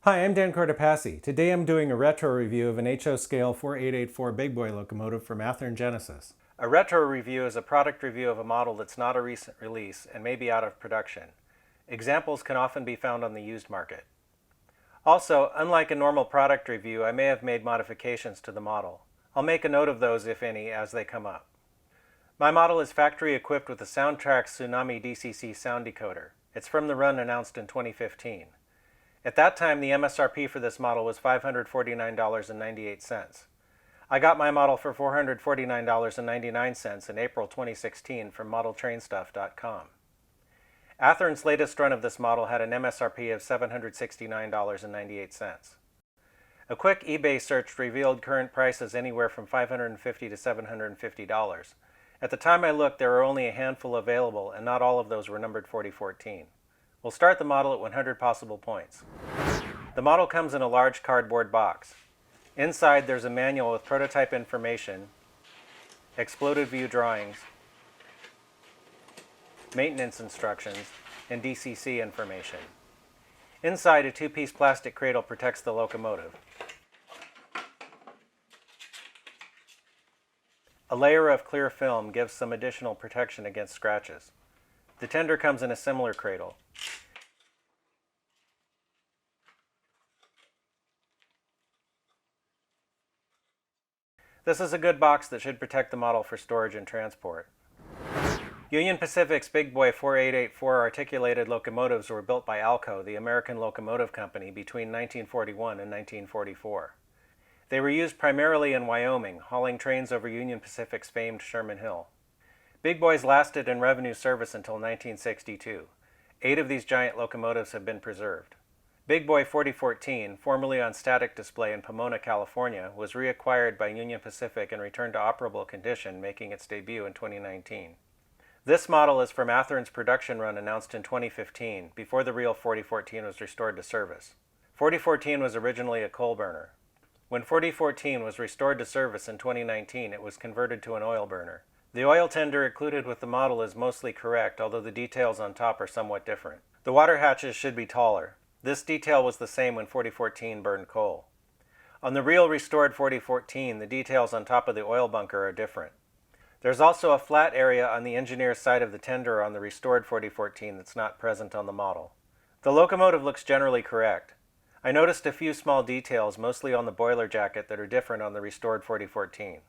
Hi, I'm Dan Cortopassi. Today I'm doing a retro review of an HO scale 4884 big boy locomotive from Athearn Genesis. A retro review is a product review of a model that's not a recent release and may be out of production. Examples can often be found on the used market. Also, unlike a normal product review, I may have made modifications to the model. I'll make a note of those, if any, as they come up. My model is factory equipped with a Soundtrack Tsunami DCC sound decoder. It's from the run announced in 2015. At that time, the MSRP for this model was $549.98. I got my model for $449.99 in April 2016 from modeltrainstuff.com. Athearn's latest run of this model had an MSRP of $769.98. A quick eBay search revealed current prices anywhere from $550 to $750. At the time I looked, there were only a handful available, and not all of those were numbered 4014. We'll start the model at 100 possible points. The model comes in a large cardboard box. Inside there's a manual with prototype information, exploded view drawings, maintenance instructions, and DCC information. Inside, a two-piece plastic cradle protects the locomotive. A layer of clear film gives some additional protection against scratches. The tender comes in a similar cradle. This is a good box that should protect the model for storage and transport. Union Pacific's Big Boy 4884 articulated locomotives were built by Alco, the American locomotive company, between 1941 and 1944. They were used primarily in Wyoming, hauling trains over Union Pacific's famed Sherman Hill. Big Boys lasted in revenue service until 1962. 8 of these giant locomotives have been preserved. Big Boy 4014, formerly on static display in Pomona, California, was reacquired by Union Pacific and returned to operable condition, making its debut in 2019. This model is from Athearn's production run announced in 2015, before the real 4014 was restored to service. 4014 was originally a coal burner. When 4014 was restored to service in 2019, it was converted to an oil burner. The oil tender included with the model is mostly correct, although the details on top are somewhat different. The water hatches should be taller. This detail was the same when 4014 burned coal. On the real restored 4014, the details on top of the oil bunker are different. There's also a flat area on the engineer's side of the tender on the restored 4014 that's not present on the model. The locomotive looks generally correct. I noticed a few small details, mostly on the boiler jacket, that are different on the restored 4014.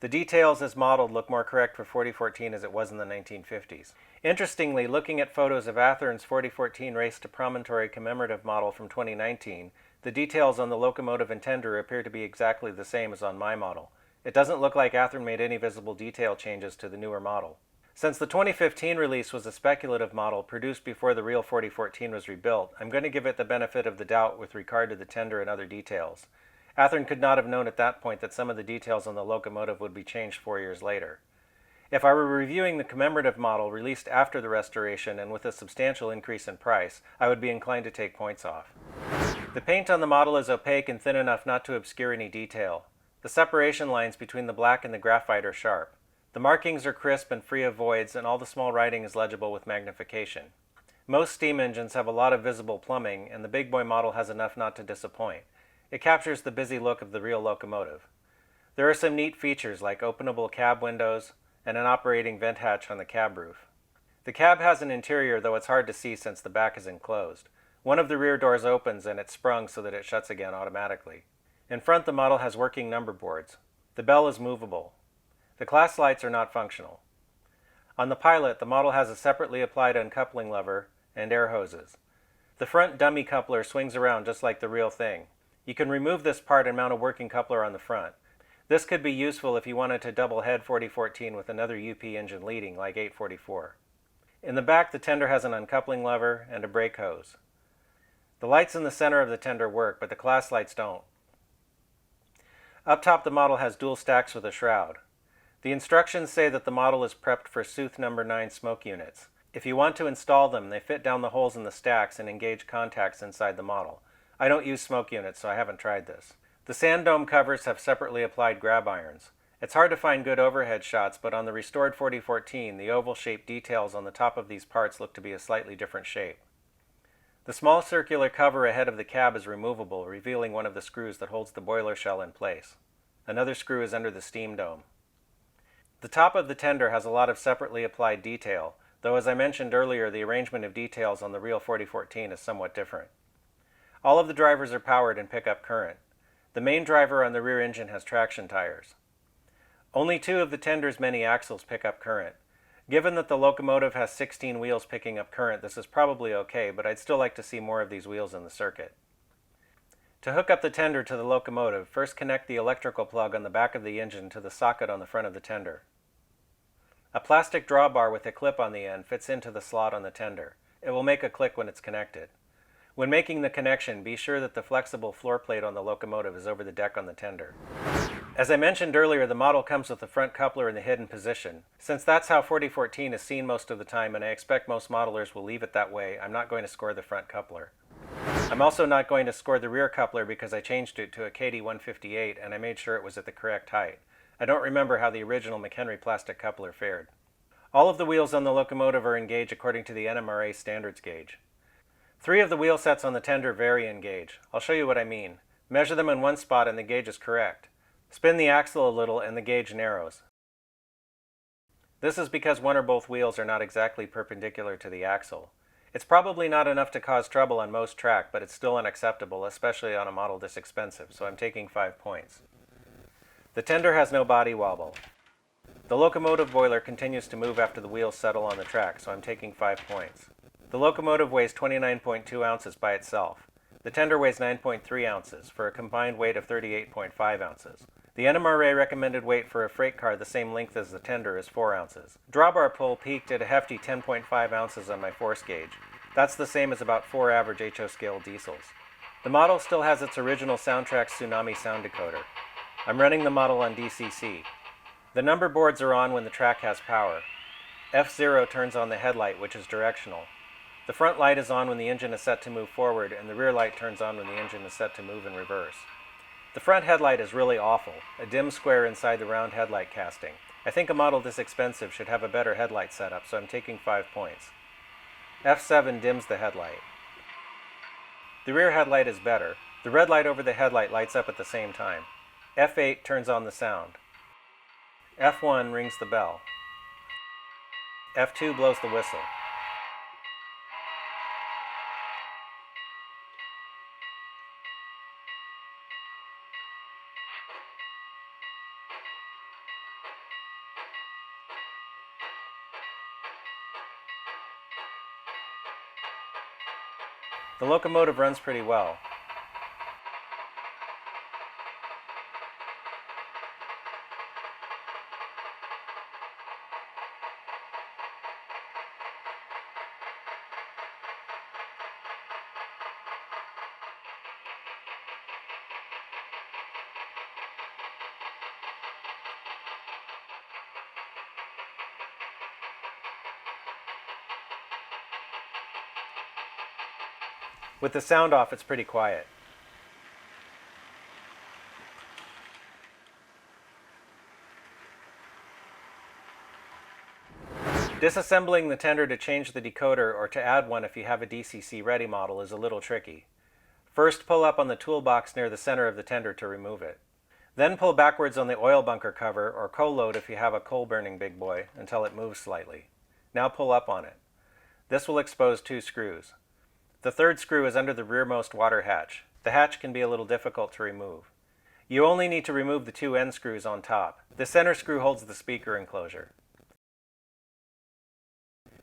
The details as modeled look more correct for 4014 as it was in the 1950s. Interestingly, looking at photos of Athearn's 4014 Race to Promontory commemorative model from 2019, the details on the locomotive and tender appear to be exactly the same as on my model. It doesn't look like Athearn made any visible detail changes to the newer model. Since the 2015 release was a speculative model produced before the real 4014 was rebuilt, I'm going to give it the benefit of the doubt with regard to the tender and other details. Athearn could not have known at that point that some of the details on the locomotive would be changed 4 years later. If I were reviewing the commemorative model released after the restoration and with a substantial increase in price, I would be inclined to take points off. The paint on the model is opaque and thin enough not to obscure any detail. The separation lines between the black and the graphite are sharp. The markings are crisp and free of voids, and all the small writing is legible with magnification. Most steam engines have a lot of visible plumbing, and the Big Boy model has enough not to disappoint. It captures the busy look of the real locomotive. There are some neat features like openable cab windows and an operating vent hatch on the cab roof. The cab has an interior, though it's hard to see since the back is enclosed. One of the rear doors opens and it's sprung so that it shuts again automatically. In front, the model has working number boards. The bell is movable. The class lights are not functional. On the pilot, the model has a separately applied uncoupling lever and air hoses. The front dummy coupler swings around just like the real thing. You can remove this part and mount a working coupler on the front. This could be useful if you wanted to double head 4014 with another UP engine leading like 844. In the back, the tender has an uncoupling lever and a brake hose. The lights in the center of the tender work, but the class lights don't. Up top, the model has dual stacks with a shroud. The instructions say that the model is prepped for Sooth No. 9 smoke units. If you want to install them, they fit down the holes in the stacks and engage contacts inside the model. I don't use smoke units, so I haven't tried this. The sand dome covers have separately applied grab irons. It's hard to find good overhead shots, but on the restored 4014, the oval-shaped details on the top of these parts look to be a slightly different shape. The small circular cover ahead of the cab is removable, revealing one of the screws that holds the boiler shell in place. Another screw is under the steam dome. The top of the tender has a lot of separately applied detail, though as I mentioned earlier, the arrangement of details on the real 4014 is somewhat different. All of the drivers are powered and pick up current. The main driver on the rear engine has traction tires. Only 2 of the tender's many axles pick up current. Given that the locomotive has 16 wheels picking up current, this is probably okay, but I'd still like to see more of these wheels in the circuit. To hook up the tender to the locomotive, first connect the electrical plug on the back of the engine to the socket on the front of the tender. A plastic drawbar with a clip on the end fits into the slot on the tender. It will make a click when it's connected. When making the connection, be sure that the flexible floor plate on the locomotive is over the deck on the tender. As I mentioned earlier, the model comes with the front coupler in the hidden position. Since that's how 4014 is seen most of the time, and I expect most modelers will leave it that way, I'm not going to score the front coupler. I'm also not going to score the rear coupler because I changed it to a Kadee 158 and I made sure it was at the correct height. I don't remember how the original McHenry plastic coupler fared. All of the wheels on the locomotive are in gauge according to the NMRA standards gauge. 3 of the wheel sets on the tender vary in gauge. I'll show you what I mean. Measure them in one spot and the gauge is correct. Spin the axle a little and the gauge narrows. This is because one or both wheels are not exactly perpendicular to the axle. It's probably not enough to cause trouble on most track, but it's still unacceptable, especially on a model this expensive, so I'm taking 5 points. The tender has no body wobble. The locomotive boiler continues to move after the wheels settle on the track, so I'm taking 5 points. The locomotive weighs 29.2 ounces by itself. The tender weighs 9.3 ounces, for a combined weight of 38.5 ounces. The NMRA recommended weight for a freight car the same length as the tender is 4 ounces. Drawbar pull peaked at a hefty 10.5 ounces on my force gauge. That's the same as about 4 average HO scale diesels. The model still has its original Soundtrack Tsunami sound decoder. I'm running the model on DCC. The number boards are on when the track has power. F0 turns on the headlight, which is directional. The front light is on when the engine is set to move forward, and the rear light turns on when the engine is set to move in reverse. The front headlight is really awful, a dim square inside the round headlight casting. I think a model this expensive should have a better headlight setup, so I'm taking 5 points. F7 dims the headlight. The rear headlight is better. The red light over the headlight lights up at the same time. F8 turns on the sound. F1 rings the bell. F2 blows the whistle. The locomotive runs pretty well. With the sound off, it's pretty quiet. Disassembling the tender to change the decoder or to add one if you have a DCC ready model is a little tricky. First, pull up on the toolbox near the center of the tender to remove it. Then pull backwards on the oil bunker cover, or coal load if you have a coal-burning big boy, until it moves slightly. Now pull up on it. This will expose 2 screws. The 3rd screw is under the rearmost water hatch. The hatch can be a little difficult to remove. You only need to remove the 2 end screws on top. The center screw holds the speaker enclosure.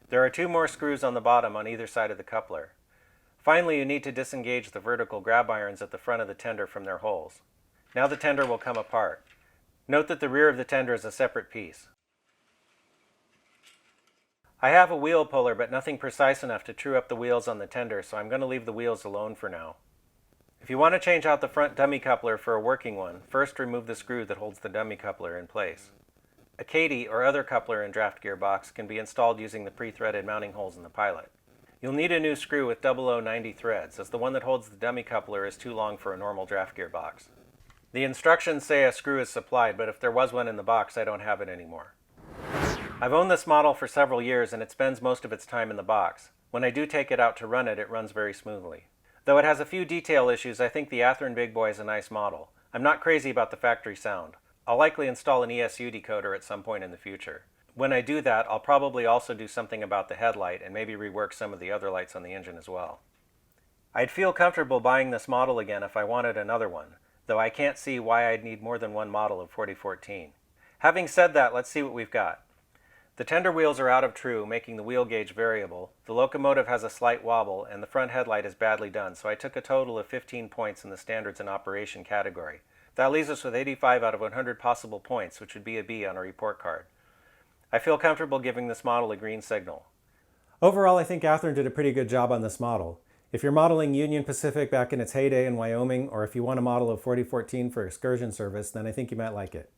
There are 2 more screws on the bottom on either side of the coupler. Finally, you need to disengage the vertical grab irons at the front of the tender from their holes. Now the tender will come apart. Note that the rear of the tender is a separate piece. I have a wheel puller, but nothing precise enough to true up the wheels on the tender, so I'm going to leave the wheels alone for now. If you want to change out the front dummy coupler for a working one, first remove the screw that holds the dummy coupler in place. A Kadee or other coupler and draft gear box can be installed using the pre-threaded mounting holes in the pilot. You'll need a new screw with 0090 threads, as the one that holds the dummy coupler is too long for a normal draft gear box. The instructions say a screw is supplied, but if there was one in the box, I don't have it anymore. I've owned this model for several years and it spends most of its time in the box. When I do take it out to run it, it runs very smoothly. Though it has a few detail issues, I think the Athearn Big Boy is a nice model. I'm not crazy about the factory sound. I'll likely install an ESU decoder at some point in the future. When I do that, I'll probably also do something about the headlight and maybe rework some of the other lights on the engine as well. I'd feel comfortable buying this model again if I wanted another one, though I can't see why I'd need more than one model of 4014. Having said that, let's see what we've got. The tender wheels are out of true, making the wheel gauge variable. The locomotive has a slight wobble, and the front headlight is badly done, so I took a total of 15 points in the standards and operation category. That leaves us with 85 out of 100 possible points, which would be a B on a report card. I feel comfortable giving this model a green signal. Overall, I think Athearn did a pretty good job on this model. If you're modeling Union Pacific back in its heyday in Wyoming, or if you want a model of 4014 for excursion service, then I think you might like it.